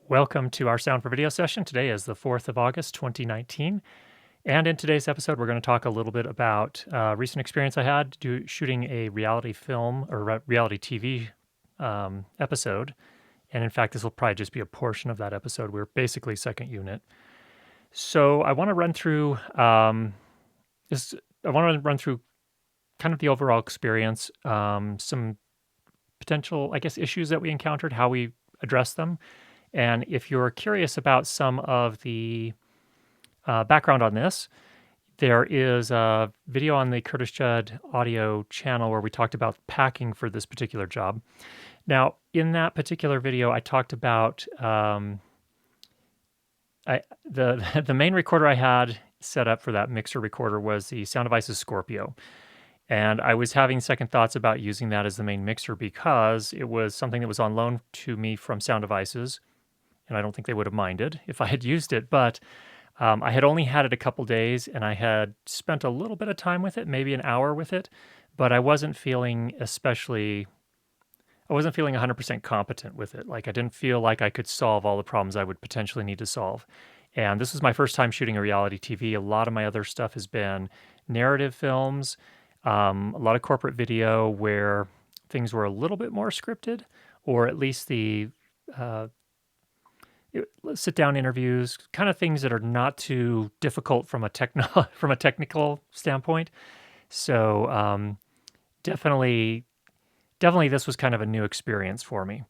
Welcome to our Sound for Video session. Today is the 4th of August, 2019. And in today's episode, we're going to talk a little bit about a recent experience I had shooting a reality film or reality TV episode. And in fact, this will probably just be a portion of that episode. We're basically second unit. So I want to run through kind of the overall experience, some potential, issues that we encountered, how we addressed them. And if you're curious about some of the background on this, there is a video on the Curtis Judd audio channel where we talked about packing for this particular job. Now, in that particular video, I talked about the main recorder I had set up for that mixer recorder was the Sound Devices Scorpio. And I was having second thoughts about using that as the main mixer because it was something that was on loan to me from Sound Devices. And I don't think they would have minded if I had used it, but I had only had it a couple days and I had spent a little bit of time with it, maybe an hour with it, but I wasn't feeling 100% competent with it. Like I didn't feel like I could solve all the problems I would potentially need to solve. And this was my first time shooting a reality TV. A lot of my other stuff has been narrative films, a lot of corporate video where things were a little bit more scripted, or at least the sit-down interviews, kind of things that are not too difficult from a technical standpoint. So definitely, this was kind of a new experience for me,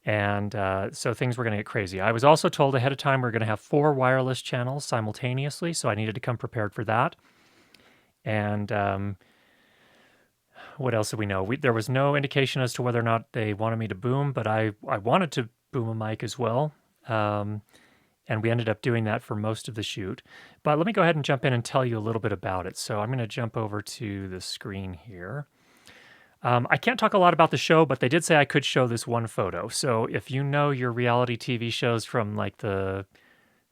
and so things were going to get crazy. I was also told ahead of time we're going to have 4 wireless channels simultaneously, so I needed to come prepared for that. And what else did we know? There was no indication as to whether or not they wanted me to boom, but I wanted to boom a mic as well. And we ended up doing that for most of the shoot. But let me go ahead and jump in and tell you a little bit about it. So I'm going to jump over to the screen here. I can't talk a lot about the show, but they did say I could show this one photo. So if you know your reality TV shows from like the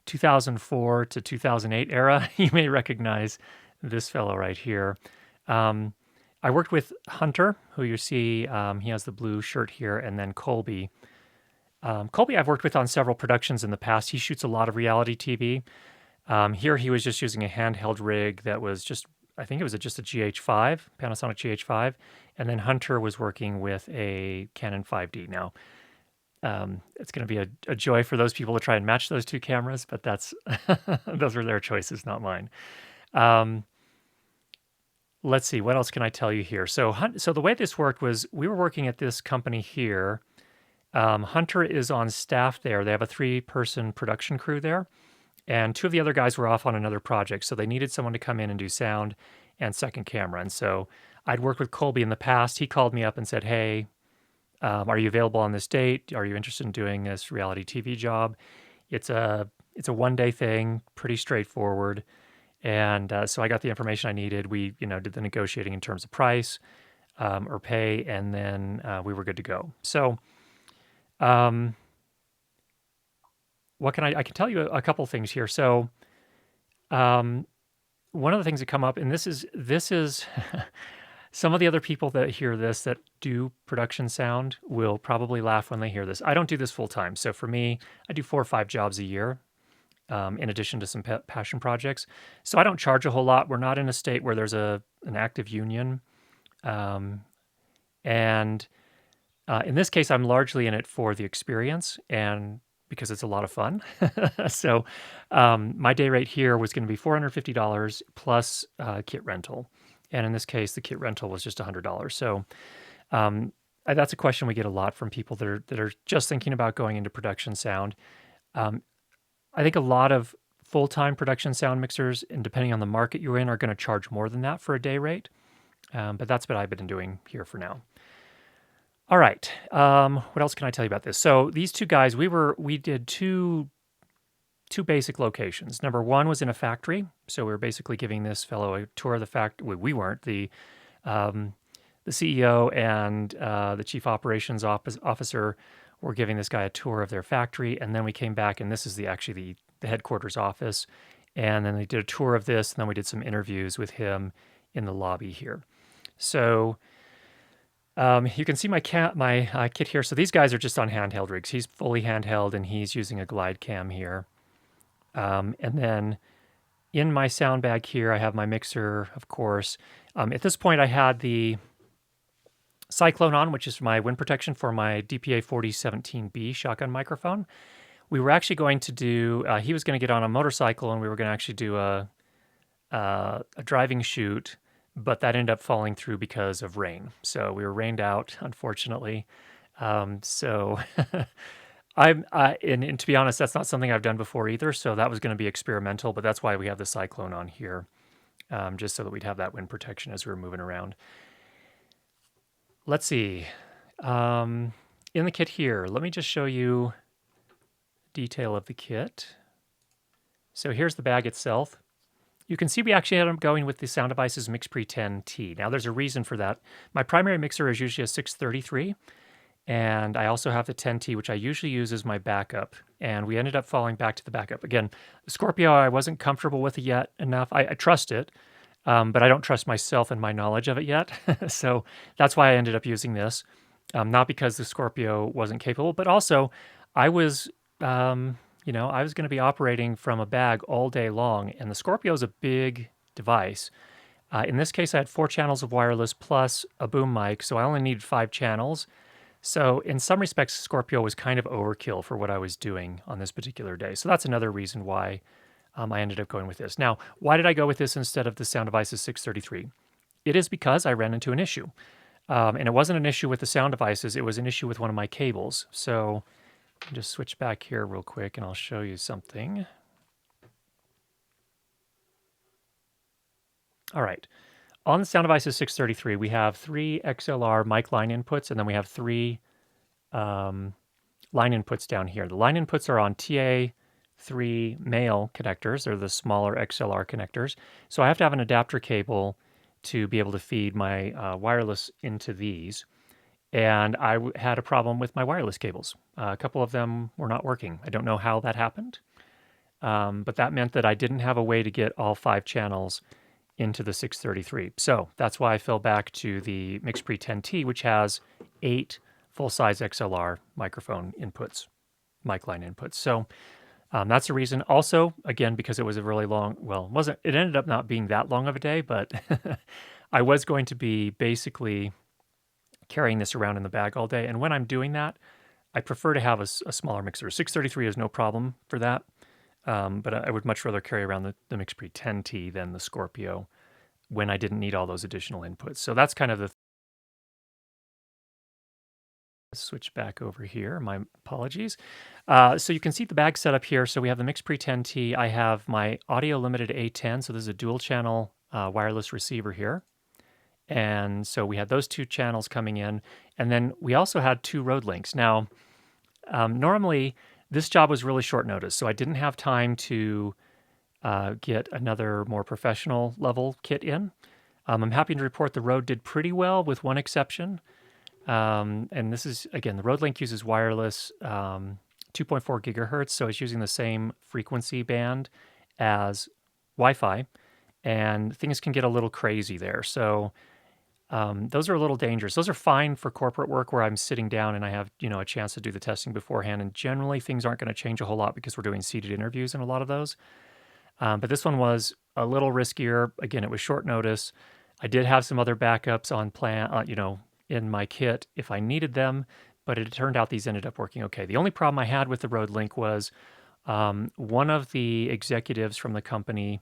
2004 to 2008 era, you may recognize this fellow right here. I worked with Hunter, who you see, he has the blue shirt here, and then Colby. Colby I've worked with on several productions in the past. He shoots a lot of reality TV. Here he was just using a handheld rig that was I think it was just a GH5, Panasonic GH5. And then Hunter was working with a Canon 5D. Now, it's going to be a joy for those people to try and match those two cameras, but those were their choices, not mine. Let's see, what else can I tell you here? So the way this worked was we were working at this company here. Hunter is on staff there. They have a 3-person production crew there, and 2 of the other guys were off on another project, so they needed someone to come in and do sound and second camera. And so I'd worked with Colby in the past. He called me up and said, hey, are you available on this date? Are you interested in doing this reality TV job? It's a one-day thing, pretty straightforward. And so I got the information I needed. We did the negotiating in terms of price or pay, and then we were good to go. So what can I can tell you a couple things here. So, one of the things that come up, and this is some of the other people that hear this that do production sound will probably laugh when they hear this. I don't do this full time. So for me, I do 4 or 5 jobs a year, in addition to some passion projects. So I don't charge a whole lot. We're not in a state where there's an active union, and in this case, I'm largely in it for the experience and because it's a lot of fun. So my day rate here was going to be $450 plus kit rental. And in this case, the kit rental was just $100. So that's a question we get a lot from people that are just thinking about going into production sound. I think a lot of full-time production sound mixers, and depending on the market you're in, are going to charge more than that for a day rate. But that's what I've been doing here for now. All right. What else can I tell you about this? So these 2 guys, we did two basic locations. Number 1 was in a factory. So we were basically giving this fellow a tour of the factory. We weren't. The CEO and the chief operations officer were giving this guy a tour of their factory. And then we came back, and this is actually the headquarters office. And then they did a tour of this, and then we did some interviews with him in the lobby here. So You can see my kit here. So these guys are just on handheld rigs. He's fully handheld, and he's using a glide cam here. And then in my sound bag here, I have my mixer, of course. At this point, I had the Cyclone on, which is my wind protection for my DPA 4017B shotgun microphone. We were actually going to do, he was going to get on a motorcycle, and we were going to actually do a driving shoot, but that ended up falling through because of rain. So we were rained out, unfortunately. So and to be honest, that's not something I've done before either. So that was going to be experimental, but that's why we have the Cyclone on here, just so that we'd have that wind protection as we were moving around. Let's see. In the kit here, let me just show you detail of the kit. So here's the bag itself. You can see we actually ended up going with the Sound Devices MixPre 10T. Now there's a reason for that. My primary mixer is usually a 633, and I also have the 10T, which I usually use as my backup. And we ended up falling back to the backup. Again, the Scorpio, I wasn't comfortable with it yet enough. I trust it, but I don't trust myself and my knowledge of it yet. So that's why I ended up using this. Not because the Scorpio wasn't capable, but also I was, I was going to be operating from a bag all day long, and the Scorpio is a big device. In this case, I had 4 channels of wireless plus a boom mic, so I only needed 5 channels. So in some respects, Scorpio was kind of overkill for what I was doing on this particular day. So that's another reason why I ended up going with this. Now, why did I go with this instead of the Sound Devices 633? It is because I ran into an issue. And it wasn't an issue with the Sound Devices, it was an issue with one of my cables. So I'll just switch back here real quick and I'll show you something. All right. On the Sound Devices 633, we have 3 XLR mic line inputs, and then we have 3 line inputs down here. The line inputs are on TA3 male connectors. They're the smaller XLR connectors. So I have to have an adapter cable to be able to feed my wireless into these. And I had a problem with my wireless cables. A couple of them were not working. I don't know how that happened, but that meant that I didn't have a way to get all 5 channels into the 633. So that's why I fell back to the MixPre 10T, which has 8 full-size XLR microphone inputs, mic line inputs. So that's the reason. Also, again, because it was a really long, it ended up not being that long of a day, but I was going to be basically carrying this around in the bag all day. And when I'm doing that, I prefer to have a smaller mixer. 633 is no problem for that. But I would much rather carry around the MixPre 10T than the Scorpio when I didn't need all those additional inputs. So that's kind of the... Switch back over here. My apologies. So you can see the bag setup here. So we have the MixPre 10T. I have my audio limited A10. So this is a dual channel wireless receiver here. And so we had those 2 channels coming in. And then we also had 2 Rode links. Now, normally this job was really short notice, so I didn't have time to get another more professional level kit in. I'm happy to report the Rode did pretty well with one exception. And this is, again, the Rode Link uses wireless 2.4 gigahertz, so it's using the same frequency band as Wi-Fi, and things can get a little crazy there. So those are a little dangerous. Those are fine for corporate work where I'm sitting down and I have, a chance to do the testing beforehand. And generally things aren't going to change a whole lot because we're doing seated interviews in a lot of those. But this one was a little riskier. Again, it was short notice. I did have some other backups on plan, in my kit if I needed them, but it turned out these ended up working okay. The only problem I had with the Rode Link was one of the executives from the company,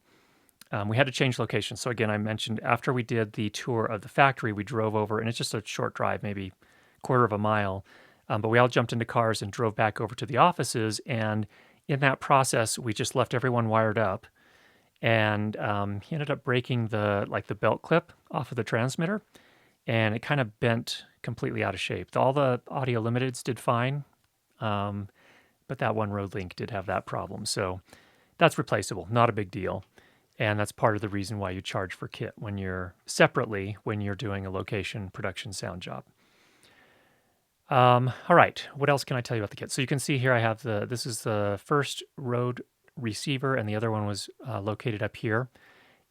we had to change location. So again, I mentioned after we did the tour of the factory, we drove over, and it's just a short drive, maybe quarter of a mile. But we all jumped into cars and drove back over to the offices. And in that process, we just left everyone wired up. And he ended up breaking the belt clip off of the transmitter, and it kind of bent completely out of shape. All the audio limiteds did fine, but that one Rode Link did have that problem. So that's replaceable, not a big deal. And that's part of the reason why you charge for kit when you're doing a location production sound job. All right, what else can I tell you about the kit? So you can see here I have this is the first Rode receiver, and the other one was located up here.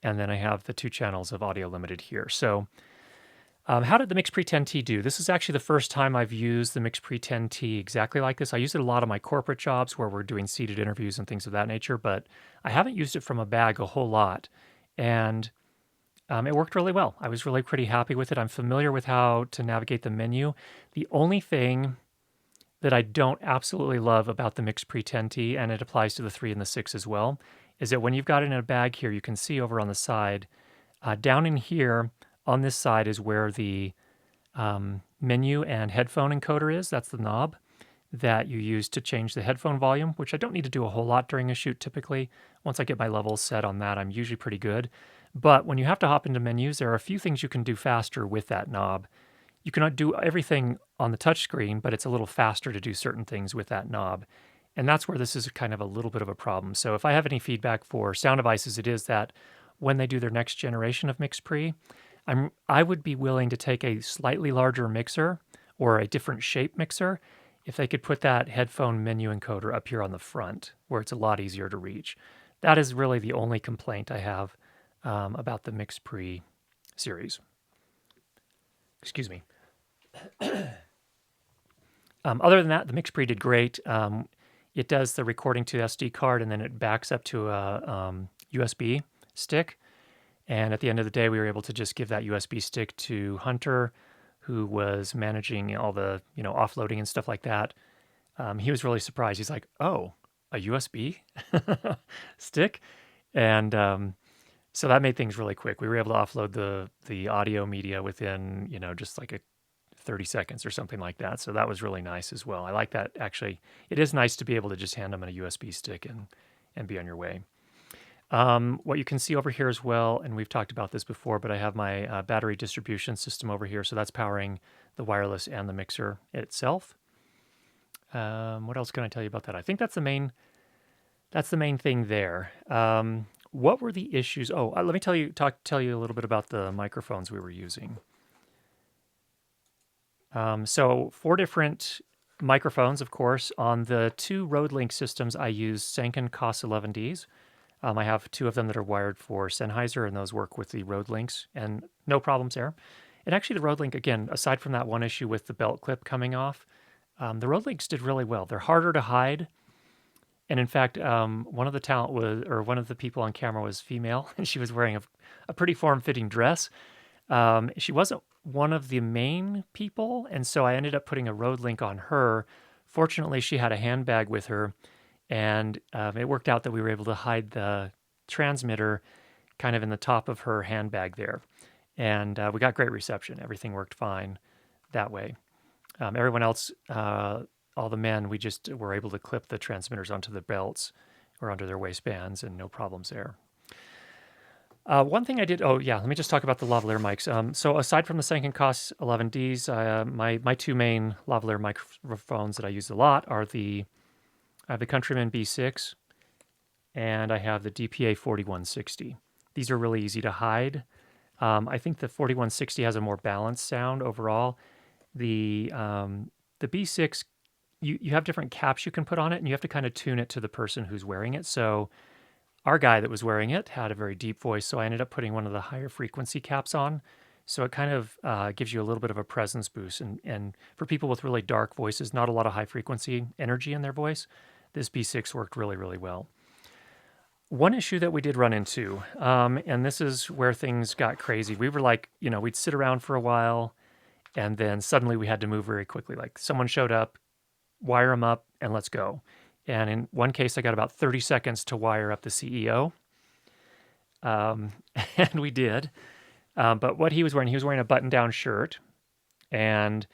And then I have the 2 channels of audio limited here. So How did the Mix Pre 10T do? This is actually the first time I've used the Mix Pre 10T exactly like this. I use it a lot of my corporate jobs where we're doing seated interviews and things of that nature, but I haven't used it from a bag a whole lot. And it worked really well. I was really pretty happy with it. I'm familiar with how to navigate the menu. The only thing that I don't absolutely love about the Mix Pre 10T, and it applies to the 3 and the 6 as well, is that when you've got it in a bag here, you can see over on the side, down in here on this side is where the menu and headphone encoder is. That's the knob that you use to change the headphone volume, which I don't need to do a whole lot during a shoot typically. Once I get my levels set on that, I'm usually pretty good. But when you have to hop into menus, there are a few things you can do faster with that knob. You cannot do everything on the touch screen, but it's a little faster to do certain things with that knob. And that's where this is kind of a little bit of a problem. So if I have any feedback for Sound Devices, it is that when they do their next generation of Mix Pre, I would be willing to take a slightly larger mixer or a different shape mixer if they could put that headphone menu encoder up here on the front where it's a lot easier to reach. That is really the only complaint I have about the Mix Pre series. Excuse me. Other than that, the Mix Pre did great. It does the recording to SD card and then it backs up to a USB stick. And at the end of the day, we were able to just give that USB stick to Hunter, who was managing all the offloading and stuff like that. He was really surprised. He's like, "Oh, a USB stick," and so that made things really quick. We were able to offload the audio media within just like a 30 seconds or something like that. So that was really nice as well. I like that actually. It is nice to be able to just hand them a USB stick and be on your way. What you can see over here as well, and we've talked about this before, but I have my battery distribution system over here. So that's powering the wireless and the mixer itself. What else can I tell you about that? I think that's the main thing there. What were the issues? Oh, let me tell you a little bit about the microphones we were using. So 4 different microphones, of course. On the 2 Rode Link systems, I use Sanken COS 11Ds. I have 2 of them that are wired for Sennheiser, and those work with the Rode Links, and no problems there. And actually, the Rode Link, again, aside from that one issue with the belt clip coming off, the Rode Links did really well. They're harder to hide. And in fact, one of the people on camera was female, and she was wearing a pretty form-fitting dress. She wasn't one of the main people, and so I ended up putting a Rode Link on her. Fortunately, she had a handbag with her, and it worked out that we were able to hide the transmitter kind of in the top of her handbag there. And we got great reception. Everything worked fine that way. Everyone else, all the men, we just were able to clip the transmitters onto the belts or onto their waistbands and no problems there. One thing I did, let me just talk about the Lavalier mics. So aside from the Sanken COS 11Ds, my 2 main Lavalier microphones that I use a lot are I have the Countryman B6 and I have the DPA 4160. These are really easy to hide. I think the 4160 has a more balanced sound overall. The B6, you have different caps you can put on it, and you have to kind of tune it to the person who's wearing it. So our guy that was wearing it had a very deep voice, so I ended up putting one of the higher frequency caps on. So it kind of gives you a little bit of a presence boost. And for people with really dark voices, not a lot of high frequency energy in their voice, this B6 worked really, really well. One issue that we did run into, and this is where things got crazy. We were like, we'd sit around for a while, and then suddenly we had to move very quickly. Like someone showed up, wire them up, and let's go. And in one case, I got about 30 seconds to wire up the CEO. And we did. But what he was wearing a button-down shirt. And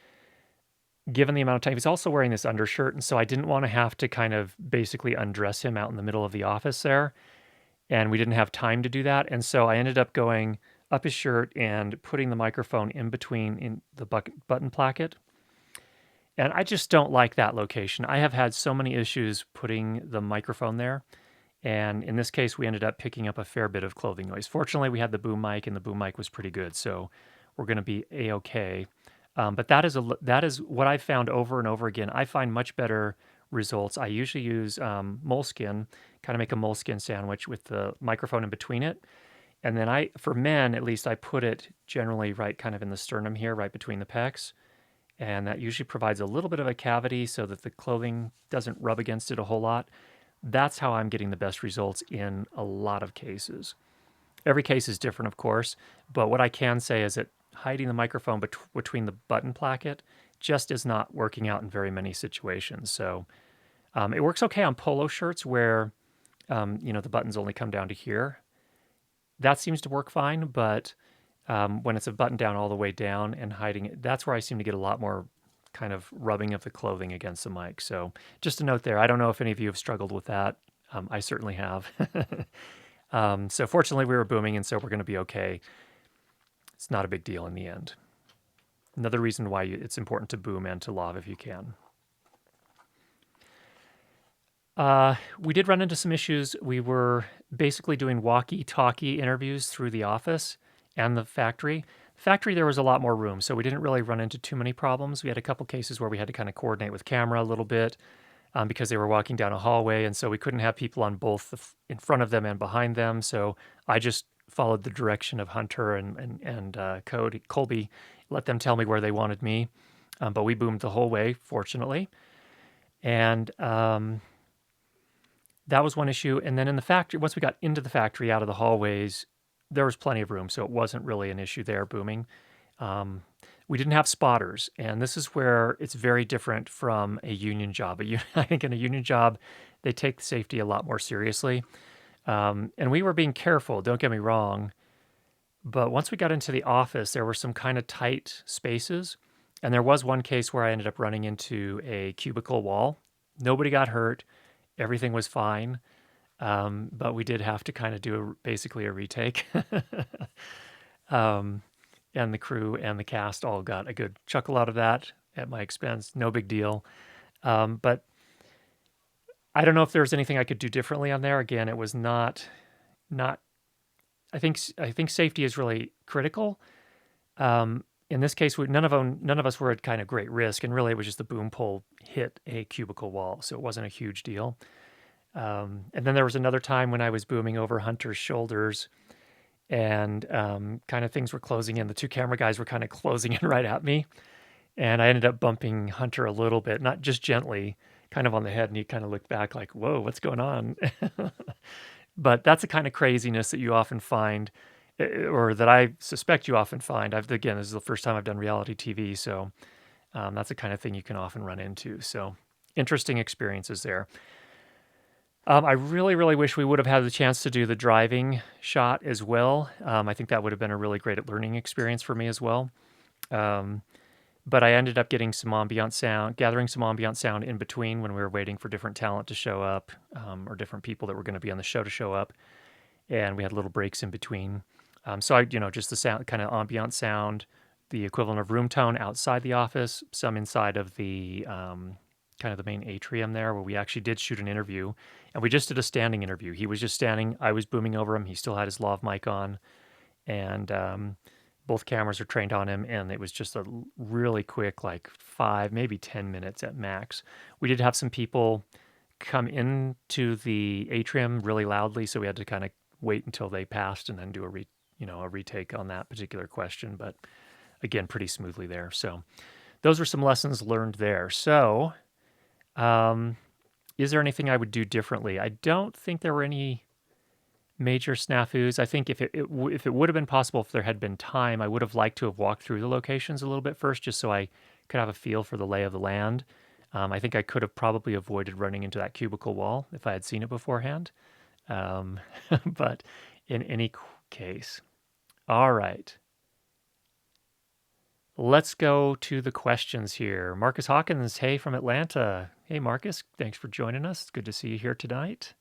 given the amount of time, he's also wearing this undershirt. And so I didn't want to have to kind of basically undress him out in the middle of the office there. And we didn't have time to do that. And so I ended up going up his shirt and putting the microphone in between in the button placket. And I just don't like that location. I have had so many issues putting the microphone there. And in this case, we ended up picking up a fair bit of clothing noise. Fortunately, we had the boom mic, and the boom mic was pretty good. So we're going to be A-okay. But that is what I've found over and over again. I find much better results. I usually use Moleskin, kind of make a Moleskin sandwich with the microphone in between it. And then for men at least, I put it generally right kind of in the sternum here, right between the pecs. And that usually provides a little bit of a cavity so that the clothing doesn't rub against it a whole lot. That's how I'm getting the best results in a lot of cases. Every case is different, of course, but what I can say is that hiding the microphone between the button placket just is not working out in very many situations. So it works okay on polo shirts where the buttons only come down to here. That seems to work fine, but when it's a button down all the way down and hiding it, that's where I seem to get a lot more kind of rubbing of the clothing against the mic. So just a note there. I don't know if any of you have struggled with that. I certainly have. So fortunately we were booming, and so we're going to be okay. It's not a big deal in the end. Another reason why it's important to boom and to lav if you can. We did run into some issues. We were basically doing walkie-talkie interviews through the office and the factory. Factory, there was a lot more room, so we didn't really run into too many problems. We had a couple cases where we had to kind of coordinate with camera a little bit because they were walking down a hallway, and so we couldn't have people on both in front of them and behind them. So I just followed the direction of Hunter and Colby, let them tell me where they wanted me. But we boomed the whole way, fortunately. And that was one issue. And then in the factory, once we got into the factory out of the hallways, there was plenty of room, so it wasn't really an issue there booming. We didn't have spotters, and this is where it's very different from a union job. I think in a union job, they take safety a lot more seriously. And we were being careful, don't get me wrong, but once we got into the office, there were some kind of tight spaces, and there was one case where I ended up running into a cubicle wall. Nobody got hurt. Everything was fine. But we did have to kind of do basically a retake. And the crew and the cast all got a good chuckle out of that at my expense. No big deal. But I don't know if there's anything I could do differently on there. Again, it was not. I think safety is really critical. In this case, none of us were at kind of great risk, and really it was just the boom pole hit a cubicle wall, so it wasn't a huge deal. And then there was another time when I was booming over Hunter's shoulders, and kind of things were closing in. The two camera guys were kind of closing in right at me, and I ended up bumping Hunter a little bit, not just gently, kind of on the head, and he kind of looked back like, whoa, what's going on? But that's the kind of craziness that you often find, or that I suspect you often find. Again, this is the first time I've done reality TV, so that's the kind of thing you can often run into. So interesting experiences there. I really, really wish we would have had the chance to do the driving shot as well. I think that would have been a really great learning experience for me as well. But I ended up getting some ambient sound, gathering some ambient sound in between when we were waiting for different talent to show up, or different people that were going to be on the show to show up. And we had little breaks in between. So just the sound, kind of ambient sound, the equivalent of room tone outside the office, some inside of the kind of the main atrium there, where we actually did shoot an interview, and we just did a standing interview. He was just standing, I was booming over him. He still had his lav mic on, and both cameras are trained on him, and it was just a really quick, like 5, maybe 10 minutes at max. We did have some people come into the atrium really loudly, so we had to kind of wait until they passed and then do a retake on that particular question. But again, pretty smoothly there. So those were some lessons learned there. So is there anything I would do differently? I don't think there were any major snafus. I think if it would have been possible, if there had been time, I would have liked to have walked through the locations a little bit first, just so I could have a feel for the lay of the land. I think I could have probably avoided running into that cubicle wall if I had seen it beforehand. But in any case, all right. Let's go to the questions here. Marcus Hawkins, hey, from Atlanta. Hey, Marcus, thanks for joining us. It's good to see you here tonight.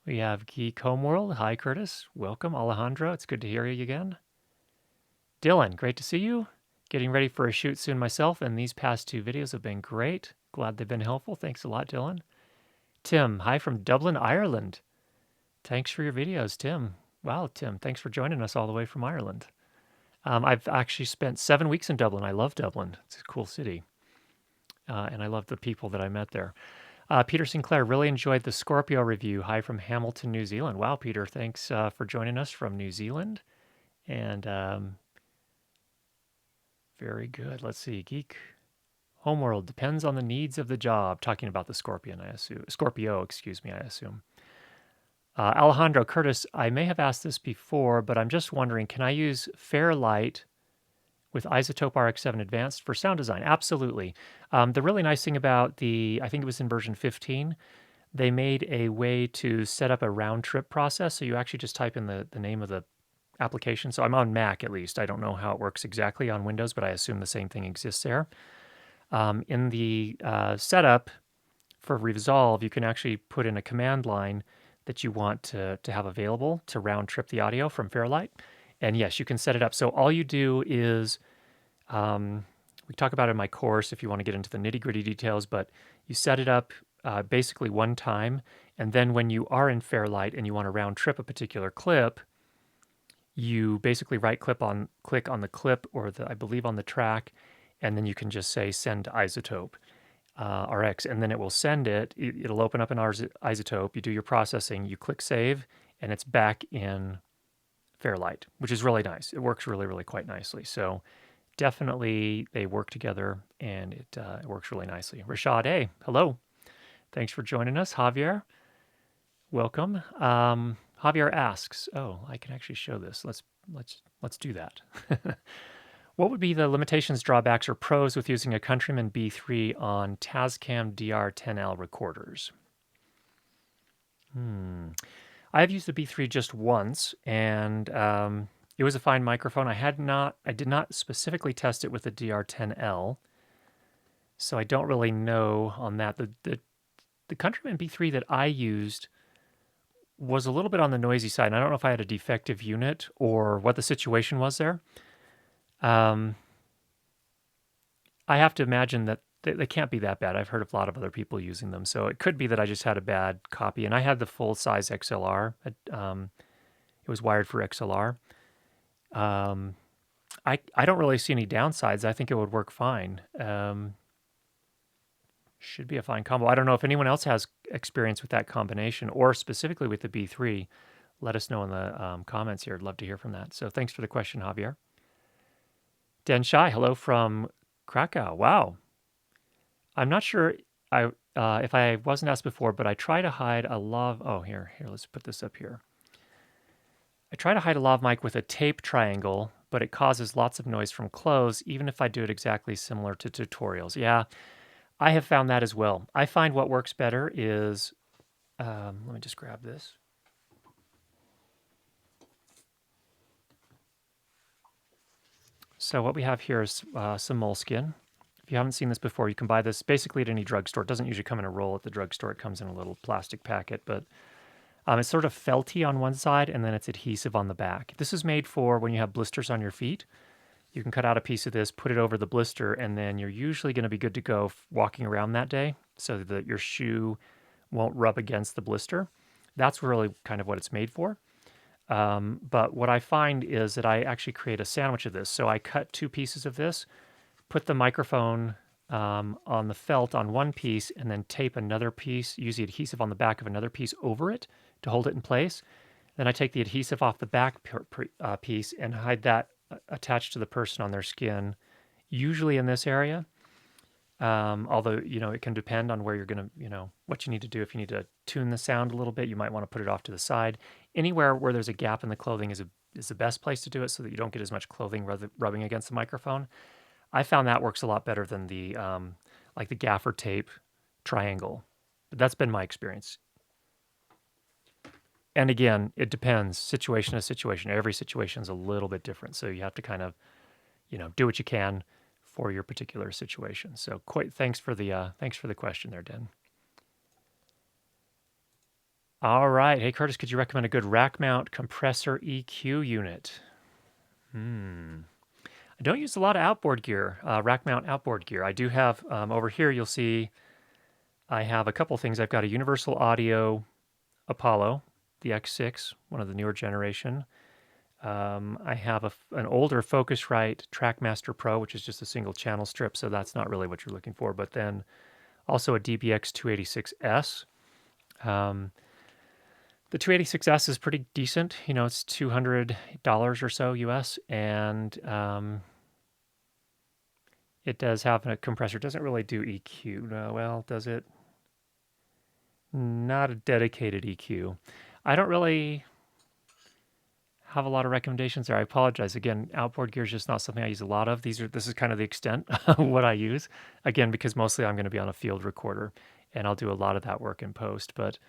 We have Geek Homeworld. Hi, Curtis. Welcome. Alejandro, it's good to hear you again. Dylan, great to see you. Getting ready for a shoot soon myself, and these past 2 videos have been great. Glad they've been helpful. Thanks a lot, Dylan. Tim, hi from Dublin, Ireland. Thanks for your videos, Tim. Wow, Tim, thanks for joining us all the way from Ireland. I've actually spent 7 weeks in Dublin. I love Dublin. It's a cool city. And I love the people that I met there. Peter Sinclair, really enjoyed the Scorpio review. Hi from Hamilton, New Zealand. Wow, Peter, thanks for joining us from New Zealand. And very good. Let's see. Geek Homeworld depends on the needs of the job. Talking about the Scorpion, I assume. Scorpio, excuse me, I assume. Alejandro Curtis, I may have asked this before, but I'm just wondering, can I use Fairlight with Isotope RX7 Advanced for sound design? Absolutely. The really nice thing about I think it was in version 15, they made a way to set up a round trip process. So you actually just type in the name of the application. So I'm on Mac at least. I don't know how it works exactly on Windows, but I assume the same thing exists there. In the setup for Resolve, you can actually put in a command line that you want to have available to round trip the audio from Fairlight. And yes, you can set it up. So all you do is, we talk about it in my course if you want to get into the nitty gritty details, but you set it up basically one time. And then when you are in Fairlight and you want to round trip a particular clip, you basically click on the clip or I believe on the track, and then you can just say send to Isotope RX, and then it will send it. It'll open up an Isotope. You do your processing, you click save, and it's back in Fairlight, which is really nice. It works really, really quite nicely. So definitely they work together, and it works really nicely. Rashad, hey, hello. Thanks for joining us. Javier, welcome. Javier asks, oh, I can actually show this. Let's do that. What would be the limitations, drawbacks, or pros with using a Countryman B3 on Tascam DR10L recorders? I have used the B3 just once, and it was a fine microphone. I did not specifically test it with the DR10L, so I don't really know on that. The Countryman B3 that I used was a little bit on the noisy side. And I don't know if I had a defective unit or what the situation was there. I have to imagine that they can't be that bad. I've heard of a lot of other people using them. So it could be that I just had a bad copy. And I had the full-size XLR. It was wired for XLR. I don't really see any downsides. I think it would work fine. Should be a fine combo. I don't know if anyone else has experience with that combination or specifically with the B3. Let us know in the comments here. I'd love to hear from that. So thanks for the question, Javier. Den Shai, hello from Krakow. Wow. I'm not sure if I wasn't asked before, but I try to hide a lav. Oh, here, let's put this up here. I try to hide a lav mic with a tape triangle, but it causes lots of noise from close, even if I do it exactly similar to tutorials. Yeah, I have found that as well. I find what works better is, let me just grab this. So what we have here is some Moleskin. If you haven't seen this before, you can buy this basically at any drugstore. It doesn't usually come in a roll at the drugstore. It comes in a little plastic packet, but it's sort of felty on one side, and then it's adhesive on the back. This is made for when you have blisters on your feet. You can cut out a piece of this, put it over the blister, and then you're usually going to be good to go walking around that day so that your shoe won't rub against the blister. That's really kind of what it's made for. But what I find is that I actually create a sandwich of this. So I cut two pieces of this, put the microphone on the felt on one piece, and then tape another piece, use the adhesive on the back of another piece over it to hold it in place. Then I take the adhesive off the back piece and hide that attached to the person on their skin, usually in this area. Although, it can depend on where you're going to, what you need to do. If you need to tune the sound a little bit, you might want to put it off to the side. Anywhere where there's a gap in the clothing is the best place to do it so that you don't get as much clothing rubbing against the microphone. I found that works a lot better than the like the gaffer tape triangle. But that's been my experience. And again, it depends situation to situation. Every situation is a little bit different. So you have to kind of, do what you can for your particular situation. So thanks for the question there, Den. All right. Hey, Curtis, could you recommend a good Rackmount compressor EQ unit? I don't use a lot of outboard gear, Rackmount outboard gear. I do have, over here you'll see I have a couple things. I've got a Universal Audio Apollo, the X6, one of the newer generation. I have an older Focusrite Trackmaster Pro, which is just a single channel strip, so that's not really what you're looking for. But then Also a DBX 286S. The 286S is pretty decent. You know, it's $200 or so US, and it does have a compressor. It doesn't really do EQ. No, well, does it? Not a dedicated EQ. I don't really have a lot of recommendations there. I apologize. Again, outboard gear is just not something I use a lot of. This is kind of the extent of what I use. Again, because mostly I'm going to be on a field recorder, and I'll do a lot of that work in post. But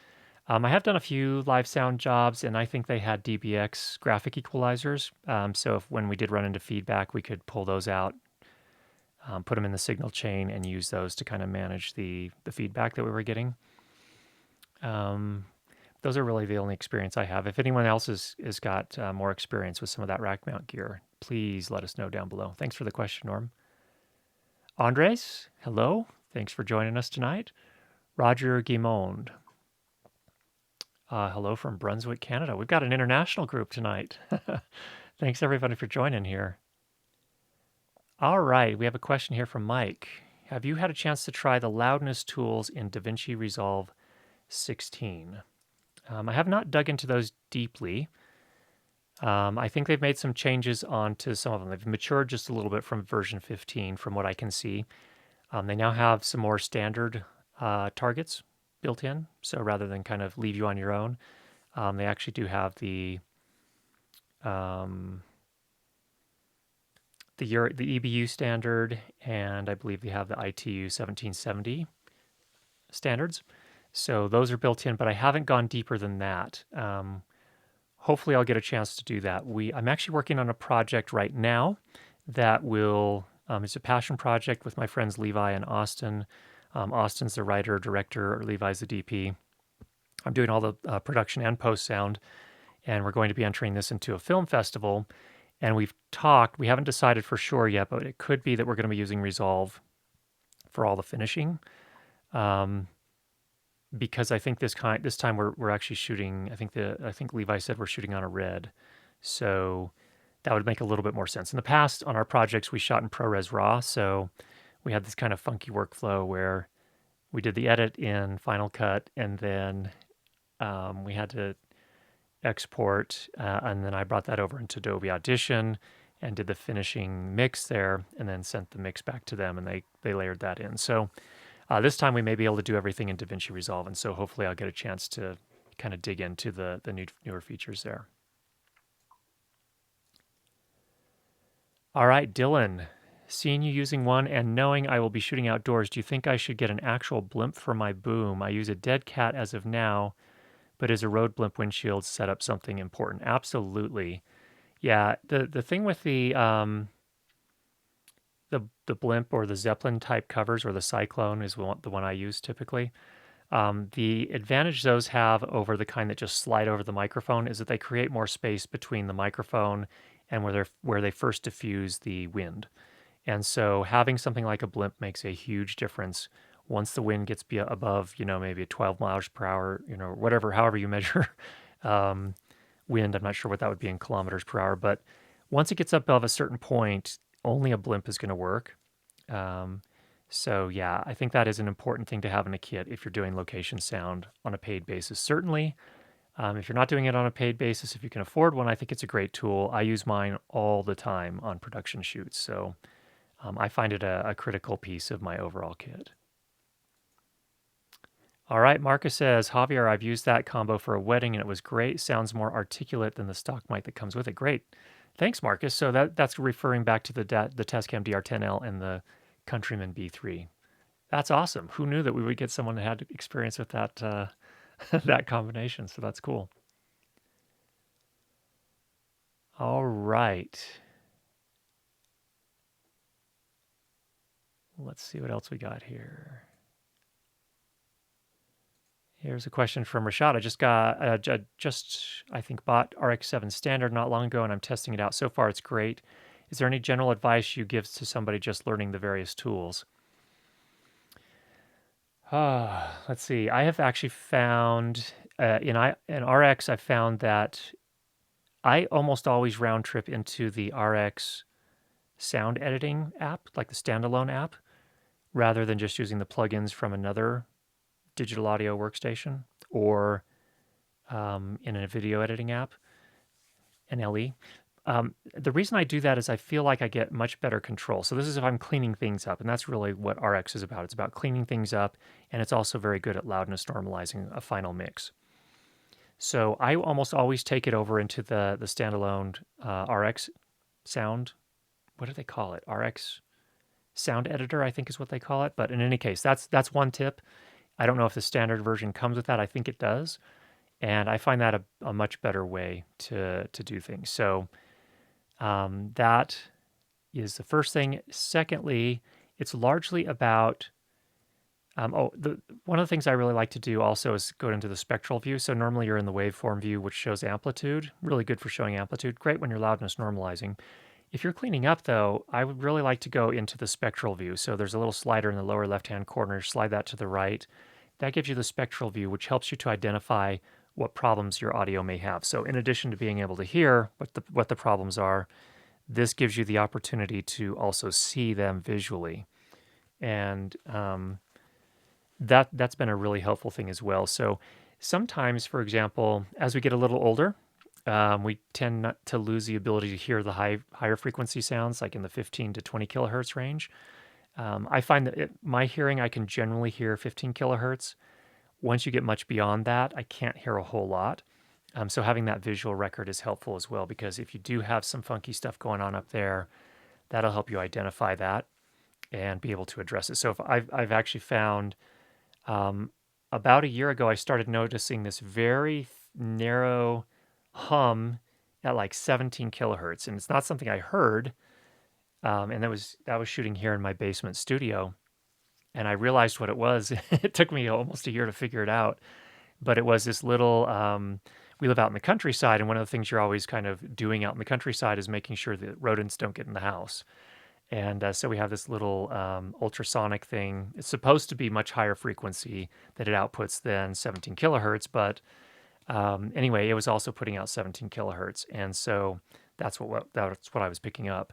I have done a few live sound jobs, and I think they had DBX graphic equalizers. So if when we did run into feedback, we could pull those out, put them in the signal chain, and use those to kind of manage the feedback that we were getting. Those are really the only experience I have. If anyone else has got more experience with some of that rack mount gear, please let us know down below. Thanks for the question, Norm. Andres, hello. Thanks for joining us tonight. Roger Guimond. Hello from Brunswick, Canada. We've got an international group tonight. Thanks, everybody, for joining here. All right, we have a question here from Mike. Have you had a chance to try the loudness tools in DaVinci Resolve 16? I have not dug into those deeply. I think they've made some changes onto some of them. They've matured just a little bit from version 15, from what I can see. They now have some more standard targets built in. So rather than kind of leave you on your own, they actually do have the EBU standard, and I believe they have the ITU 1770 standards. So those are built in, but I haven't gone deeper than that. Hopefully I'll get a chance to do that. I'm actually working on a project right now that will, it's a passion project with my friends Levi and Austin. Austin's the writer, director, Levi's the DP. I'm doing all the production and post sound, and we're going to be entering this into a film festival. And we haven't decided for sure yet, but it could be that we're going to be using Resolve for all the finishing. Because I think this time we're actually shooting. I think Levi said we're shooting on a red, so that would make a little bit more sense. In the past, on our projects, we shot in ProRes RAW, so we had this kind of funky workflow where we did the edit in Final Cut, and then we had to export, and then I brought that over into Adobe Audition and did the finishing mix there, and then sent the mix back to them, and they layered that in. So. This time we may be able to do everything in DaVinci Resolve, and so hopefully I'll get a chance to kind of dig into the newer features there. All right, Dylan, seeing you using one and knowing I will be shooting outdoors, do you think I should get an actual blimp for my boom? I use a dead cat as of now, but is a road blimp windshield setup something important? Absolutely. Yeah, the thing with the blimp or the Zeppelin type covers, or the Cyclone is the one I use typically. The advantage those have over the kind that just slide over the microphone is that they create more space between the microphone and where they first diffuse the wind. And so having something like a blimp makes a huge difference once the wind gets above, maybe 12 miles per hour, however you measure wind. I'm not sure what that would be in kilometers per hour, but once it gets up above a certain point, only a blimp is going to work. So yeah, I think that is an important thing to have in a kit if you're doing location sound on a paid basis. Certainly, if you're not doing it on a paid basis, if you can afford one, I think it's a great tool. I use mine all the time on production shoots, so I find it a critical piece of my overall kit. All right, Marcus says, Javier, I've used that combo for a wedding and it was great. Sounds more articulate than the stock mic that comes with it. Great. Thanks, Marcus. So that's referring back to the Tascam DR10L and the Countryman B3. That's awesome. Who knew that we would get someone that had experience with that that combination? So that's cool. All right. Let's see what else we got here. Here's a question from Rashad. I just I think bought RX-7 Standard not long ago, and I'm testing it out. So far, it's great. Is there any general advice you give to somebody just learning the various tools? Let's see. I have actually found in RX, I found that I almost always round trip into the RX sound editing app, like the standalone app. rather than just using the plugins from another digital audio workstation or in a video editing app, an LE. The reason I do that is I feel like I get much better control. So this is if I'm cleaning things up, and that's really what RX is about. It's about cleaning things up, and it's also very good at loudness normalizing a final mix. So I almost always take it over into the standalone RX sound. What do they call it? RX sound editor, I think is what they call it. But in any case, that's one tip. I don't know if the standard version comes with that. I think it does, and I find that a much better way to do things. So that is the first thing. Secondly, it's largely about one of the things I really like to do also is go into the spectral view. So normally you're in the waveform view, which shows amplitude. Really good for showing amplitude. Great when you're loudness normalizing. If you're cleaning up, though, I would really like to go into the spectral view. So there's a little slider in the lower left-hand corner. Slide that to the right. That gives you the spectral view, which helps you to identify what problems your audio may have. So in addition to being able to hear what the problems are, this gives you the opportunity to also see them visually. And that's been a really helpful thing as well. So sometimes, for example, as we get a little older, we tend not to lose the ability to hear the higher frequency sounds, like in the 15 to 20 kilohertz range. I find that my hearing, I can generally hear 15 kilohertz. Once you get much beyond that, I can't hear a whole lot. So having that visual record is helpful as well, because if you do have some funky stuff going on up there, that'll help you identify that and be able to address it. So if I've actually found about a year ago, I started noticing this very narrow hum at like 17 kilohertz, and it's not something I heard. And that was shooting here in my basement studio, and I realized what it was. It took me almost a year to figure it out, but it was this little. We live out in the countryside, and one of the things you're always kind of doing out in the countryside is making sure that rodents don't get in the house. And so we have this little ultrasonic thing. It's supposed to be much higher frequency that it outputs than 17 kilohertz, but anyway, it was also putting out 17 kilohertz, and so that's what I was picking up.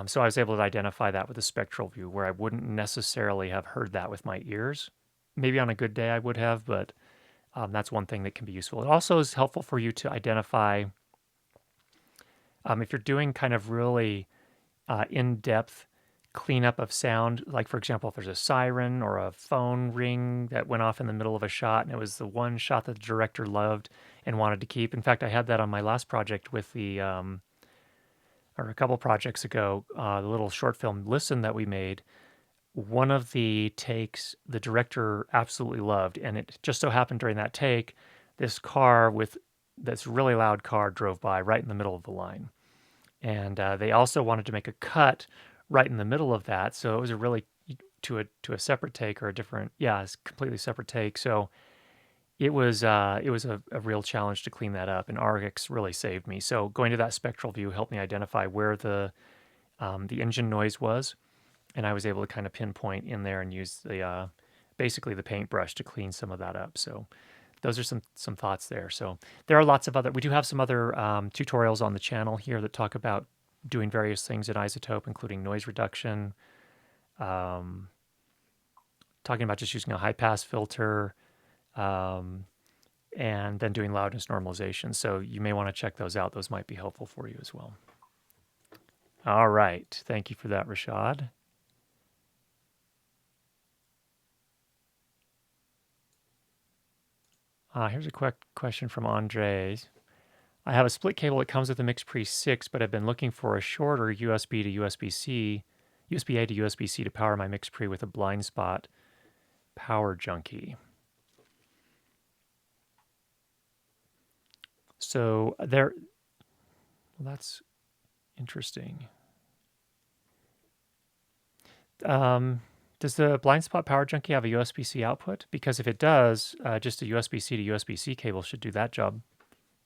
So I was able to identify that with a spectral view, where I wouldn't necessarily have heard that with my ears. Maybe on a good day I would have, but that's one thing that can be useful. It also is helpful for you to identify if you're doing kind of really in-depth cleanup of sound. Like, for example, if there's a siren or a phone ring that went off in the middle of a shot, and it was the one shot that the director loved and wanted to keep. In fact, I had that on my last project with the, or a couple projects ago, the little short film Listen that we made. One of the takes the director absolutely loved, and it just so happened during that take, this really loud car drove by right in the middle of the line. And they also wanted to make a cut right in the middle of that, so it was a really to a separate take, or it's a completely separate take. So it was a real challenge to clean that up, and RX really saved me. So going to that spectral view helped me identify where the engine noise was, and I was able to kind of pinpoint in there and use the basically the paintbrush to clean some of that up. So those are some thoughts there. So there are lots of we do have some other tutorials on the channel here that talk about doing various things in iZotope, including noise reduction, talking about just using a high pass filter, and then doing loudness normalization. So you may want to check those out. Those might be helpful for you as well. All right. Thank you for that, Rashad. Here's a quick question from Andres. I have a split cable that comes with the MixPre 6, but I've been looking for a shorter USB to USB-C, USB-A to USB-C to power my MixPre with a blind spot power junkie. So well, that's interesting. Does the blind spot power junkie have a USB-C output? Because if it does, just a USB-C to USB-C cable should do that job.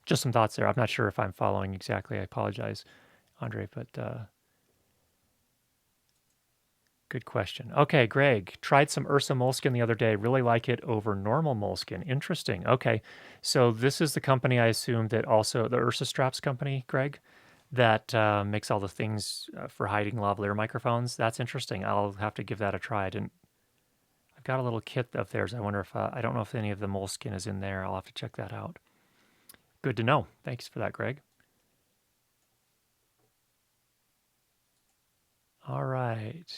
Just some thoughts there. I'm not sure if I'm following exactly. I apologize, Andre, but good question. Okay, Greg, tried some Ursa Moleskin the other day. Really like it over normal Moleskin. Interesting. Okay, so this is the company I assume that also, the Ursa Straps company, Greg, that makes all the things for hiding lavalier microphones. That's interesting. I'll have to give that a try. I got a little kit of theirs. I wonder if, I don't know if any of the Moleskin is in there. I'll have to check that out. Good to know. Thanks for that, Greg. All right.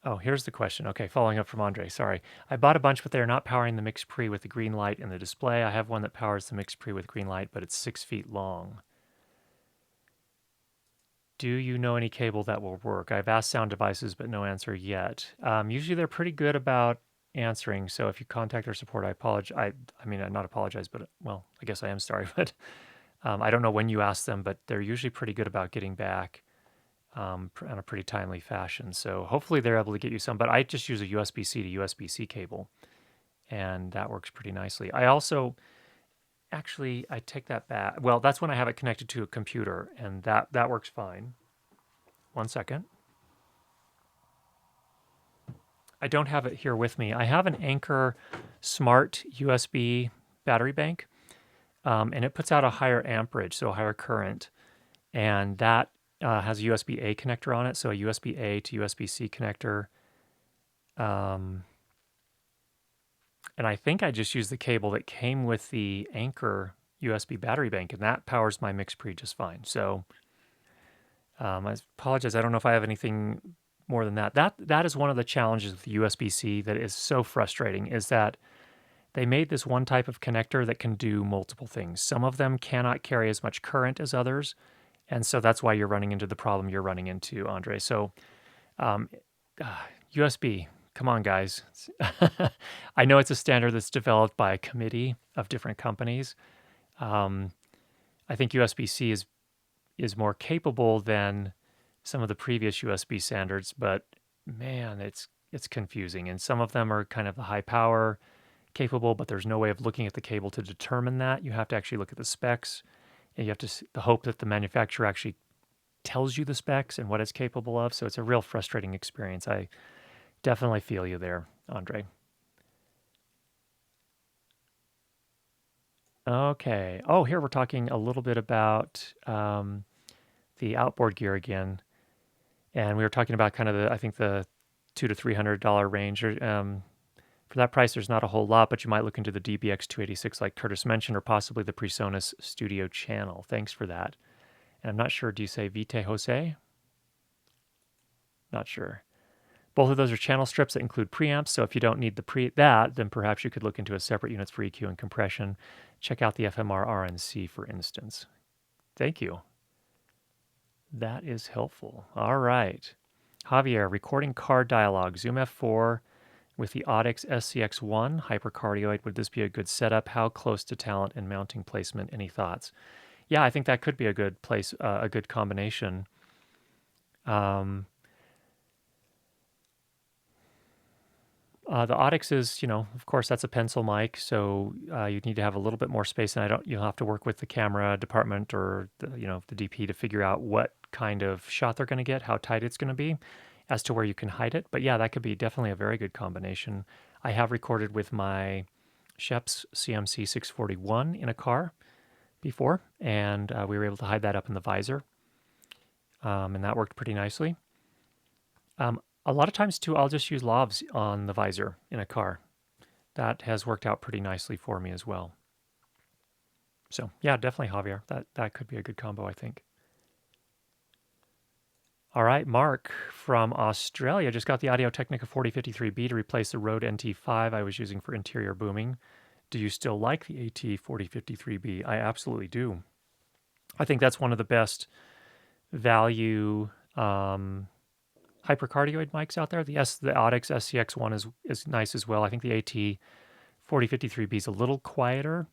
Oh, here's the question. Okay, following up from Andre. Sorry. I bought a bunch, but they're not powering the Mix Pre with the green light in the display. I have one that powers the Mix Pre with green light, but it's 6 feet long. Do you know any cable that will work? I've asked Sound Devices, but no answer yet. Usually they're pretty good about answering. So if you contact their support, I apologize. I mean, not apologize, but well, I guess I am sorry. But I don't know when you ask them, but they're usually pretty good about getting back in a pretty timely fashion. So hopefully they're able to get you some. But I just use a USB-C to USB-C cable, and that works pretty nicely. I also actually, I take that back. Well, that's when I have it connected to a computer, and that works fine. One second. I don't have it here with me. I have an Anchor Smart USB battery bank, and it puts out a higher amperage, so a higher current, and that has a USB-A connector on it, so a USB-A to USB-C connector. And I think I just used the cable that came with the Anchor USB battery bank, and that powers my Mix Pre just fine. So I apologize. I don't know if I have anything more than that. That is one of the challenges with USB-C that is so frustrating, is that they made this one type of connector that can do multiple things. Some of them cannot carry as much current as others, and so that's why you're running into the problem you're running into, Andre. So USB, come on, guys. I know it's a standard that's developed by a committee of different companies. I think USB-C is more capable than some of the previous USB standards, but man, it's confusing. And some of them are kind of the high power capable, but there's no way of looking at the cable to determine that. You have to actually look at the specs, and you have to hope that the manufacturer actually tells you the specs and what it's capable of. So it's a real frustrating experience. I definitely feel you there, Andre. Okay. Oh, here we're talking a little bit about the outboard gear again, and we were talking about kind of I think the $200 to $300 range. For that price, there's not a whole lot, but you might look into the DBX 286, like Curtis mentioned, or possibly the PreSonus Studio Channel. Thanks for that. And I'm not sure. Do you say Vite Jose? Not sure. Both of those are channel strips that include preamps, so if you don't need that, then perhaps you could look into a separate units for EQ and compression. Check out the FMR RNC, for instance. Thank you. That is helpful. All right. Javier, recording car dialogue, Zoom F4 with the Audix SCX1 hypercardioid. Would this be a good setup? How close to talent and mounting placement? Any thoughts? Yeah, I think that could be a good place, a good combination. The Audix is, of course, that's a pencil mic, so you need to have a little bit more space, and you'll have to work with the camera department or the DP to figure out what kind of shot they're going to get, how tight it's going to be, as to where you can hide it. But yeah, that could be definitely a very good combination. I have recorded with my Schoeps CMC 641 in a car before, and we were able to hide that up in the visor, and that worked pretty nicely. A lot of times, too, I'll just use lavs on the visor in a car. That has worked out pretty nicely for me as well. So, yeah, definitely, Javier. That could be a good combo, I think. All right, Mark from Australia just got the Audio-Technica 4053B to replace the Rode NT5 I was using for interior booming. Do you still like the AT 4053B? I absolutely do. I think that's one of the best value hypercardioid mics out there. The Audix SCX1 is nice as well. I think the AT 4053B is a little quieter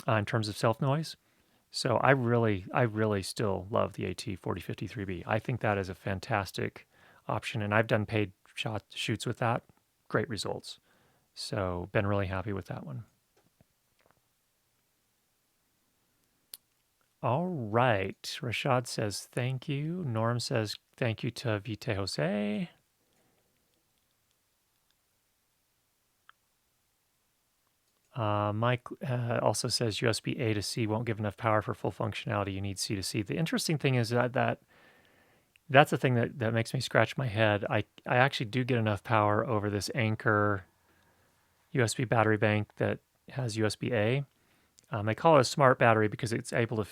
in terms of self noise. So I really still love the AT 4053B. I think that is a fantastic option, and I've done paid shoots with that. Great results. So been really happy with that one. All right. Rashad says thank you. Norm says thank you to Vite Jose. Mike also says USB-A to C won't give enough power for full functionality. You need C to C. The interesting thing is that That's the thing that makes me scratch my head. I actually do get enough power over this Anker USB battery bank that has USB-A. They call it a smart battery because it's able to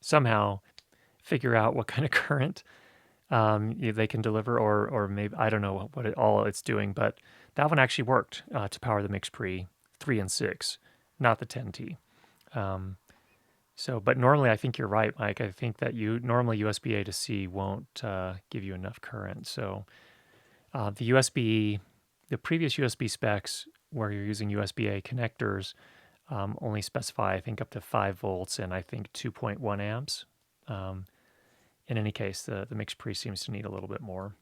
somehow figure out what kind of current they can deliver, or maybe I don't know what all it's doing, but that one actually worked to power the Mix Pre 3 and 6, not the 10T. But normally I think you're right, Mike. I think that normally USB-A to C won't give you enough current. So the previous USB specs where you're using USB-A connectors only specify, I think, up to 5 volts and I think 2.1 amps. In any case, the Mix Pre seems to need a little bit more.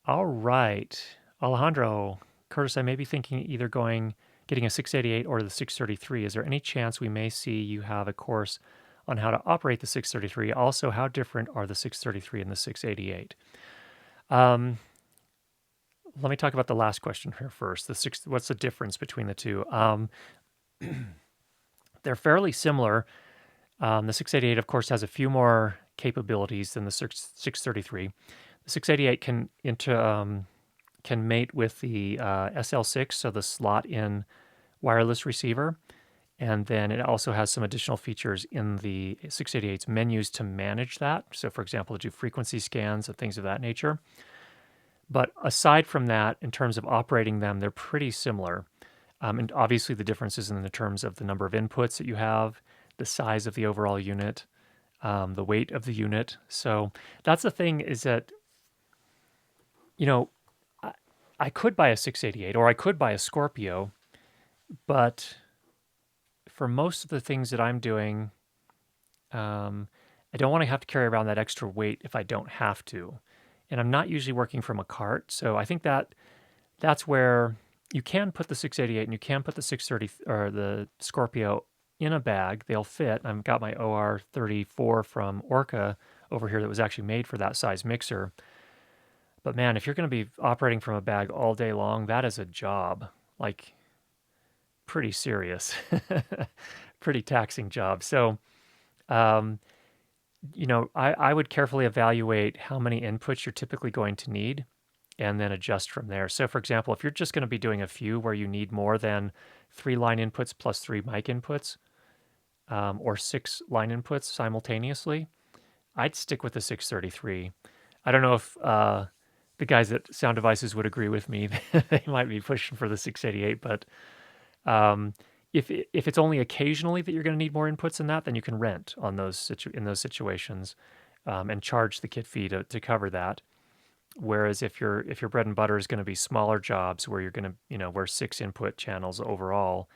All right, Alejandro, Curtis, I may be thinking either getting a 688 or the 633. Is there any chance we may see you have a course on how to operate the 633? Also, how different are the 633 and the 688? Let me talk about the last question here first. What's the difference between the two? They're fairly similar. The 688, of course, has a few more capabilities than the 633. The 688 can mate with the SL6, so the slot-in wireless receiver, and then it also has some additional features in the 688's menus to manage that. So, for example, to do frequency scans and things of that nature. But aside from that, in terms of operating them, they're pretty similar. And obviously, the difference is in the terms of the number of inputs that you have, the size of the overall unit, the weight of the unit. So that's the thing is that, I could buy a 688 or I could buy a Scorpio, but for most of the things that I'm doing, I don't want to have to carry around that extra weight if I don't have to. And I'm not usually working from a cart. So I think that's where you can put the 688 and you can put the 630 or the Scorpio in a bag. They'll fit. I've got my OR34 from Orca over here that was actually made for that size mixer. But man, if you're going to be operating from a bag all day long, that is a job. Like, pretty serious, pretty taxing job. So, I would carefully evaluate how many inputs you're typically going to need and then adjust from there. So, for example, if you're just going to be doing a few where you need more than 3 line inputs plus 3 mic inputs, or 6 line inputs simultaneously, I'd stick with the 633. I don't know if the guys at Sound Devices would agree with me. They might be pushing for the 688, but if it's only occasionally that you're going to need more inputs than that, then you can rent on in those situations and charge the kit fee to cover that. Whereas if your bread and butter is going to be smaller jobs where you're going to where 6 input channels overall,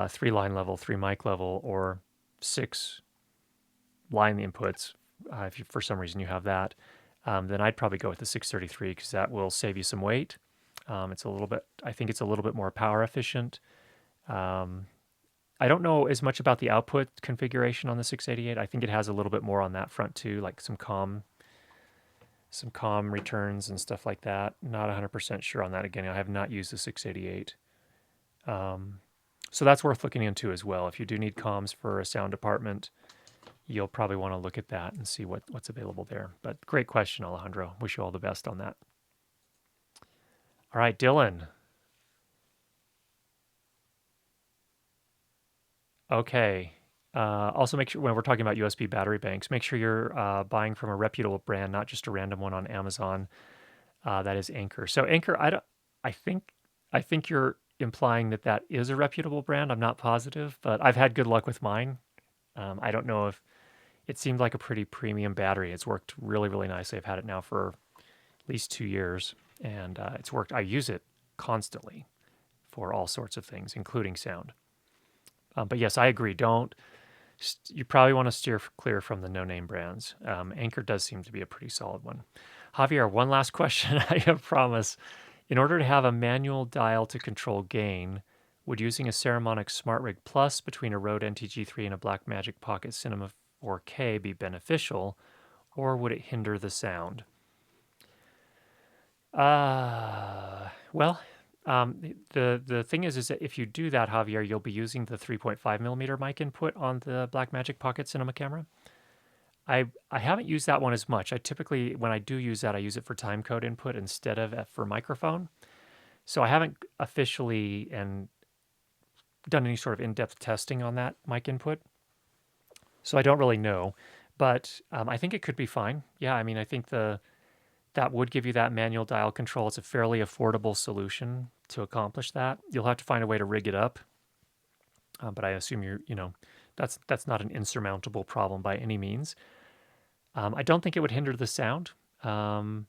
3 line level, 3 mic level, or 6 line inputs, if for some reason you have that, then I'd probably go with the 633 because that will save you some weight. I think it's a little bit more power efficient. I don't know as much about the output configuration on the 688. I think it has a little bit more on that front too, like some comm returns and stuff like that. Not 100% sure on that. Again, I have not used the 688. So that's worth looking into as well. If you do need comms for a sound department, you'll probably want to look at that and see what's available there. But great question, Alejandro. Wish you all the best on that. All right, Dylan. Okay. Also, make sure when we're talking about USB battery banks, make sure you're buying from a reputable brand, not just a random one on Amazon. That is Anker. So Anker, I think you're implying that is a reputable brand. I'm not positive, but I've had good luck with mine. I don't know if it seemed like a pretty premium battery. It's worked really, really nicely. I've had it now for at least 2 years, and it's worked. I use it constantly for all sorts of things, including sound. But yes, I agree. You probably want to steer clear from the no-name brands. Anker does seem to be a pretty solid one. Javier, one last question. I promise. In order to have a manual dial to control gain, would using a Ceramonic Smart Rig Plus between a Rode NTG3 and a Blackmagic Pocket Cinema 4K be beneficial, or would it hinder the sound? Well, the thing is that if you do that, Javier, you'll be using the 3.5 millimeter mic input on the Blackmagic Pocket Cinema camera. I haven't used that one as much. I typically, when I do use that, I use it for timecode input instead of for microphone. So I haven't officially and done any sort of in-depth testing on that mic input. So I don't really know, but I think it could be fine. Yeah, I mean, I think that would give you that manual dial control. It's a fairly affordable solution to accomplish that. You'll have to find a way to rig it up, but I assume that's not an insurmountable problem by any means. I don't think it would hinder the sound. I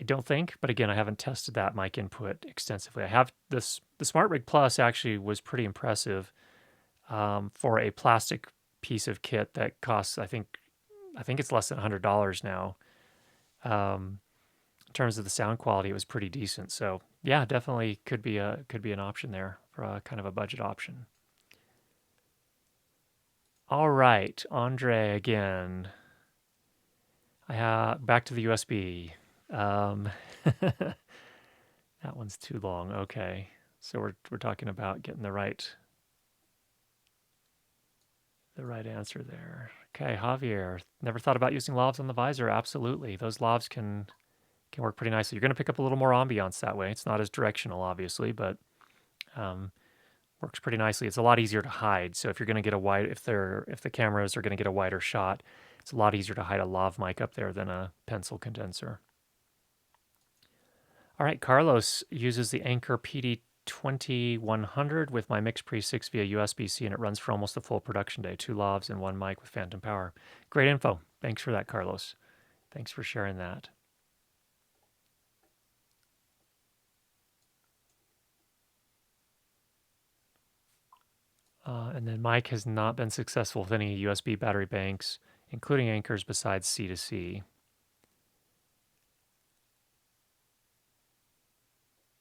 don't think, but again, I haven't tested that mic input extensively. I have this. The Smart Rig Plus actually was pretty impressive for a plastic piece of kit that costs. I think it's less than $100 now. In terms of the sound quality, it was pretty decent. So yeah, definitely could be an option there for a kind of a budget option. All right, Andre again. Back to the USB. That one's too long. Okay, so we're talking about getting the right answer there. Okay, Javier, never thought about using lavs on the visor. Absolutely, those lavs can work pretty nicely. You're going to pick up a little more ambiance that way. It's not as directional, obviously, but works pretty nicely. It's a lot easier to hide. So if you're going to get if the cameras are going to get a wider shot, it's a lot easier to hide a lav mic up there than a pencil condenser. All right, Carlos uses the Anker PD2100 with my MixPre 6 via USB-C, and it runs for almost a full production day. 2 lavs and 1 mic with phantom power. Great info. Thanks for that, Carlos. Thanks for sharing that. And then Mike has not been successful with any USB battery banks, including Ankers besides C2C.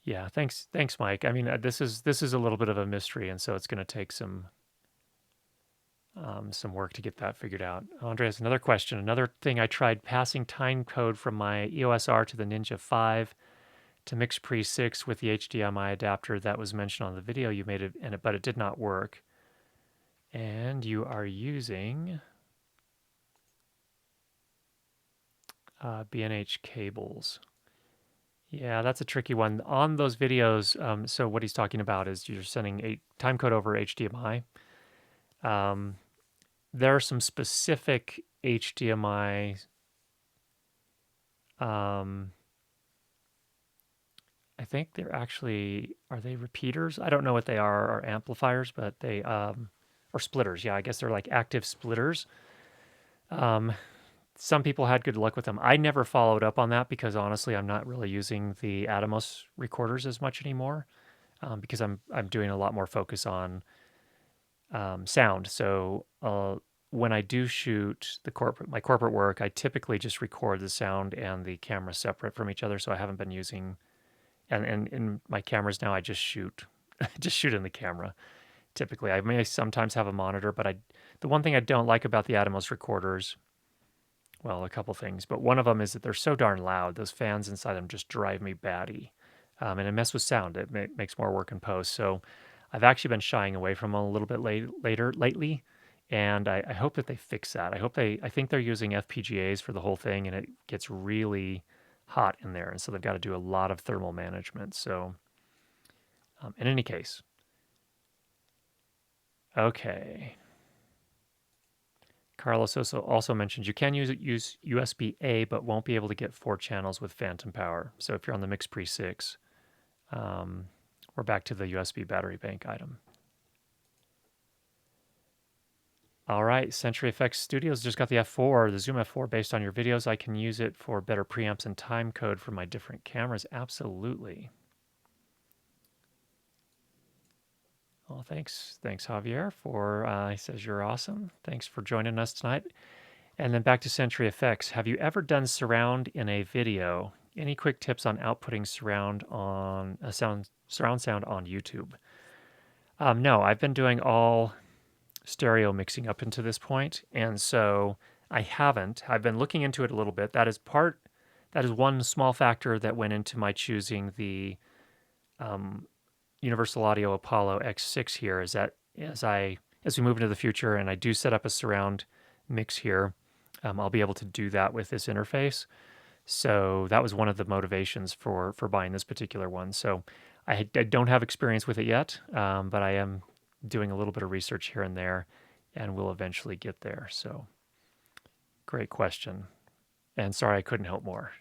Yeah, thanks, Mike. I mean, this is a little bit of a mystery, and so it's going to take some work to get that figured out. Andre has another question. Another thing I tried passing time code from my EOS R to the Ninja 5 to MixPre 6 with the HDMI adapter that was mentioned on the video you made, but it did not work. And you are using B&H cables. Yeah, that's a tricky one. On those videos, so what he's talking about is you're sending a timecode over HDMI. There are some specific HDMI. I think they're actually, are they repeaters? I don't know what they are, or amplifiers, but they or splitters. Yeah, I guess they're like active splitters. Some people had good luck with them. I never followed up on that because honestly, I'm not really using the Atomos recorders as much anymore because I'm doing a lot more focus on sound. So when I do shoot my corporate work, I typically just record the sound and the camera separate from each other. So I haven't been using, and in my cameras now, I just shoot, just shoot in the camera. Typically, I may sometimes have a monitor, but the one thing I don't like about the Atomos recorders, well, a couple things, but one of them is that they're so darn loud. Those fans inside them just drive me batty, and it mess with sound. It makes more work in post. So I've actually been shying away from them a little bit lately, and I hope that they fix that. I think they're using FPGAs for the whole thing, and it gets really hot in there, and so they've got to do a lot of thermal management. So in any case, okay. Carlos also mentions you can use USB-A, but won't be able to get 4 channels with phantom power. So if you're on the MixPre 6, we're back to the USB battery bank item. All right, Century FX Studios just got the F4, the Zoom F4 based on your videos. I can use it for better preamps and time code for my different cameras. Absolutely. Well, thanks, Javier, he says you're awesome. Thanks for joining us tonight. And then back to Century FX. Have you ever done surround in a video? Any quick tips on outputting surround sound on YouTube? No, I've been doing all stereo mixing up until this point, and so I haven't. I've been looking into it a little bit. That is one small factor that went into my choosing the Universal Audio Apollo X6 here, is that as we move into the future and I do set up a surround mix here, I'll be able to do that with this interface. So that was one of the motivations for buying this particular one. So I don't have experience with it yet, but I am doing a little bit of research here and there, and we'll eventually get there. So great question. And sorry I couldn't help more.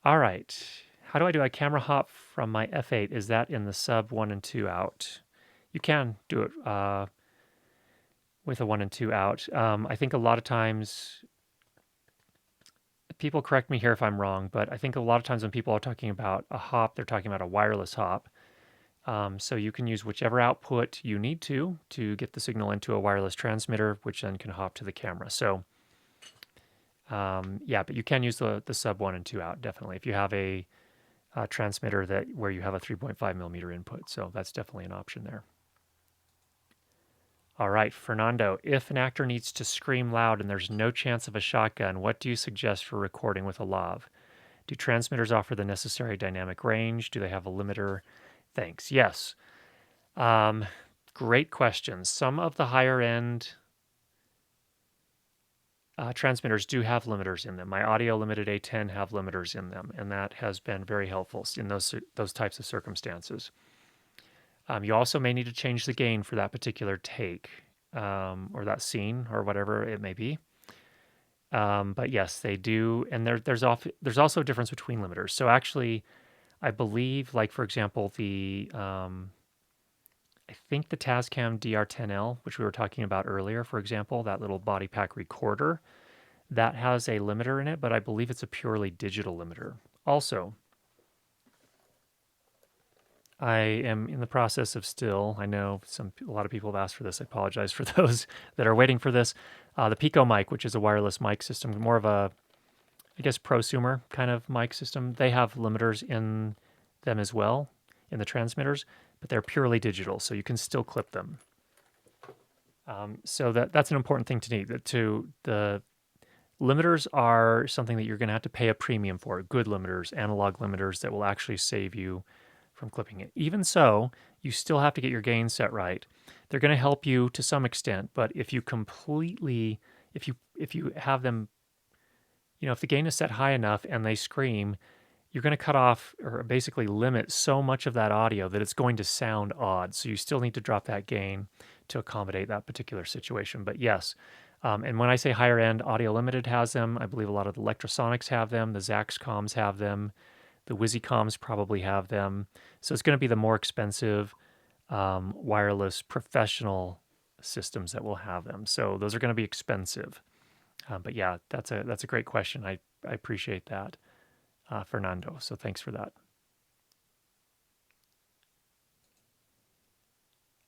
All right. How do I do a camera hop from my F8? Is that in the sub 1 and 2 out? You can do it with a 1 and 2 out. I think a lot of times, people correct me here if I'm wrong, but I think a lot of times when people are talking about a hop, they're talking about a wireless hop. So you can use whichever output you need to get the signal into a wireless transmitter, which then can hop to the camera. So yeah, but you can use the sub 1 and 2 out, definitely, if you have a transmitter where you have a 3.5 millimeter input. So that's definitely an option there. All right, Fernando, if an actor needs to scream loud and there's no chance of a shotgun, what do you suggest for recording with a lav? Do transmitters offer the necessary dynamic range? Do they have a limiter? Thanks. Yes. Great questions. Some of the higher end transmitters do have limiters in them. My audio limited A10 have limiters in them, and that has been very helpful in those types of circumstances. You also may need to change the gain for that particular take or that scene or whatever it may be. But yes, they do, and there's also a difference between limiters. So actually, I believe, like for example, I think the Tascam DR10L, which we were talking about earlier, for example, that little body pack recorder, that has a limiter in it, but I believe it's a purely digital limiter. Also, I am in the process of I know a lot of people have asked for this. I apologize for those that are waiting for this. The Pico Mic, which is a wireless mic system, more of a, I guess, prosumer kind of mic system. They have limiters in them as well, in the transmitters, but they're purely digital, so you can still clip them. So that's an important thing to need. The limiters are something that you're going to have to pay a premium for. Good limiters, analog limiters that will actually save you from clipping it. Even so, you still have to get your gain set right. They're going to help you to some extent, but if you have them, if the gain is set high enough and they scream, you're going to cut off or basically limit so much of that audio that it's going to sound odd. So you still need to drop that gain to accommodate that particular situation. But yes, and when I say higher end, Audio Limited has them. I believe a lot of the Electrosonics have them. The Zaxcoms have them. The Wizicoms probably have them. So it's going to be the more expensive wireless professional systems that will have them. So those are going to be expensive. But yeah, that's a great question. I appreciate that, Fernando. So thanks for that.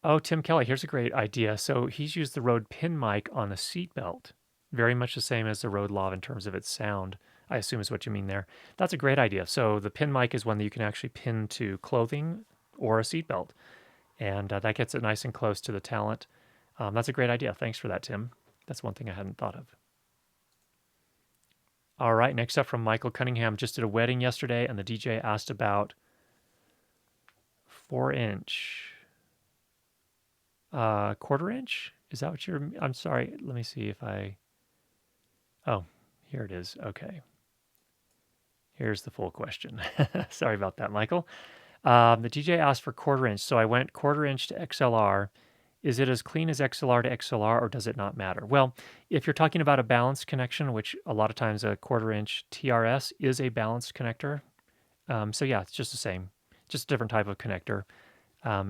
Oh, Tim Kelly, here's a great idea. So he's used the Rode pin mic on a seatbelt, very much the same as the Rode Lav in terms of its sound, I assume is what you mean there. That's a great idea. So the pin mic is one that you can actually pin to clothing or a seatbelt, and that gets it nice and close to the talent. That's a great idea. Thanks for that, Tim. That's one thing I hadn't thought of. All right, next up from Michael Cunningham. Just did a wedding yesterday, and the DJ asked about 4-inch. Quarter-inch? Is that what I'm sorry. Let me see if oh, here it is. Okay. Here's the full question. Sorry about that, Michael. The DJ asked for quarter-inch, so I went quarter-inch to XLR. Is it as clean as XLR to XLR, or does it not matter? Well, if you're talking about a balanced connection, which a lot of times a quarter-inch TRS is a balanced connector. So yeah, it's just the same, just a different type of connector.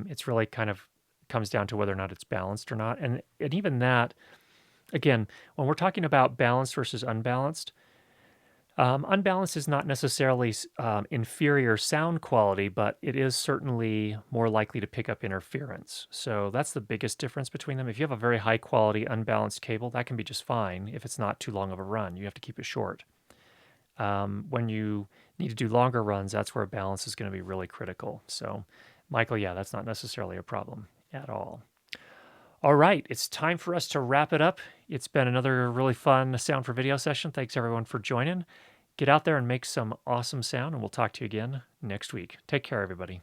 It's really kind of comes down to whether or not it's balanced or not. And even that, again, when we're talking about balanced versus unbalanced, unbalanced is not necessarily inferior sound quality, but it is certainly more likely to pick up interference. So that's the biggest difference between them. If you have a very high quality unbalanced cable, that can be just fine if it's not too long of a run. You have to keep it short. When you need to do longer runs, that's where balance is going to be really critical. So, Michael, yeah, that's not necessarily a problem at all. All right, it's time for us to wrap it up. It's been another really fun sound for video session. Thanks everyone for joining. Get out there and make some awesome sound, and we'll talk to you again next week. Take care, everybody.